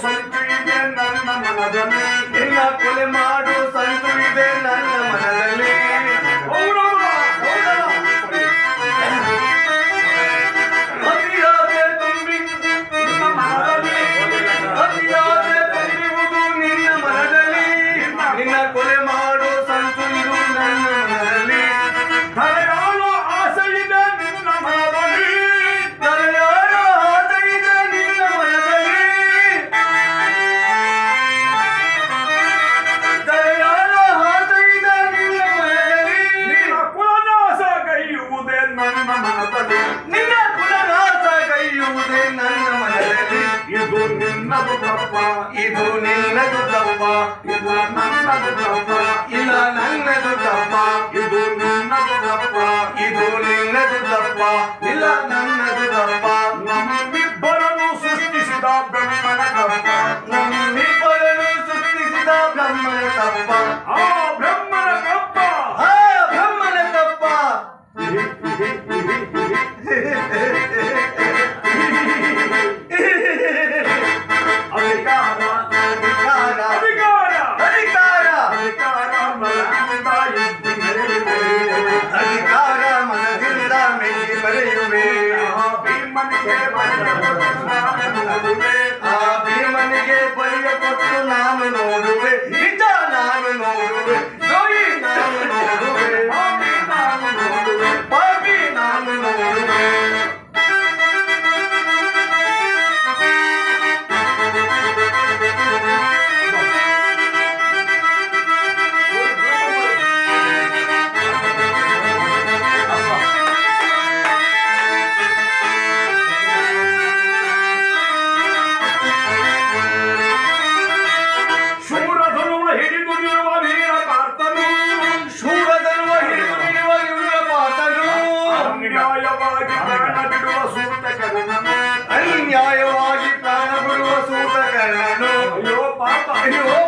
ಸಂತು ಇದೆ ನನ್ನ ಮನದಲ್ಲಿ. ನಿನ್ನ ಕೊಲೆ ಮಾಡು ಸಂತು ಇದೆ ನನ್ನ ಮನದಲ್ಲಿ. ಅತಿಯಾಸೆ ತುಂಬಿ ನಿನ್ನ ಮನದಲ್ಲಿ ಅತಿಯಾಸೆ ತುಂಬಿರುವುದು ನಿನ್ನ ಮನದಲ್ಲಿ. ನಿನ್ನ ಕೊಲೆ ಮಾಡು ಸಂತು ಇದು ನನ್ನ ಮನದಲ್ಲಿ. ತಡೆಯಾಳು ಆಸೆ ಇದೆ ನಿನ್ನ ಮನದಲ್ಲಿ. ತಡೆಯಾಡೋ ಆಸೆ ಇದೆ ನಿನ್ನ ಮನದಲ್ಲಿ. ತಡೆಯಾಡೋ ಆಸೆ ಇದೆ ನಿನ್ನ ಮನದಲ್ಲಿ. ನಿನ್ನ ಕುಲನಾಶ ಕೈಯುವುದೇ ನನ್ನ ಮನದಲ್ಲಿ. ನಿನ್ನ ಕುಲನಾಶ ಕೈಯುವುದೇ ನನ್ನ ಮನದಲ್ಲಿ. ಇದು ನಿನ್ನದು ತಪ್ಪ, ಇದು ನಿನ್ನದು ತಪ್ಪ, ಇದು ನನ್ನದು ತಪ್ಪ. ಇಲ್ಲ ನನ್ನದು ತಪ್ಪ. ಇದು ನಿನ್ನದು ತಪ್ಪ, ಇದು ನಿನ್ನದು ತಪ್ಪ, ಇಲ್ಲ ನನ್ನದು ತಪ್ಪ. ನಮ್ಮಿಬ್ಬರನ್ನು ಸೃಷ್ಟಿಸಿದ ಬ್ರಹ್ಮನ ತಪ್ಪ. ನಮ್ಮಿಬ್ಬರನ್ನು ಸೃಷ್ಟಿಸಿದ ಬ್ರಹ್ಮನ ತಪ್ಪ. ಆ ಬ್ರಹ್ಮನ ತಪ್ಪ. ಆ ಬ್ರಹ್ಮನ ತಪ್ಪ. ಅಧಿಕಾರ ಅಧಿಕಾರ ಅಧಿಕಾರ ಅಧಿಕಾರ ಅಧಿಕಾರ ಮನದಿಂದ ಎದ್ದು ನಡೆಯುವೆ. ಅಧಿಕಾರ ಮನದಿಂದ ಮೆಲ್ಲಿ ಬರೆಯುವೆ. ಆ ಭೀಮನಿಗೆ ನೋಡುವೆ. ಆ ಭೀಮನಿಗೆ ಬಲಿಯ ಕೊಟ್ಟು ನಾನು ನೋಡುವೆ. ನಿಜ ನಾನು ನೋಡುವೆ. ದ್ರೋಹಿ ನಾನು ನೋಡುವೆ. ಪಾಪಿ ನಾನು ನೋಡುವೆ. ಪಾಪಿ ನಾನು ನೋಡುವೆ. ಶೂರಧನುವ ಹಿಡಿದು ನಿರುವ ವೀರ ಪಾರ್ಥನು. ಶೂರಧನುವ ಹಿಡಿದು ನಿಲ್ಲುವ ಇವರ ಪಾತನು. ಅನ್ಯಾಯವಾಗಿ ಪ್ರಾಣ ಬಿಡುವ ಸೂತಕರನನು. ಅನ್ಯಾಯವಾಗಿ ಪ್ರಾಣ ಬಿಡುವ ಸೂತಕರ್ಣನು. ಅಯ್ಯೋ ಪಾಪ, ಅಯ್ಯೋ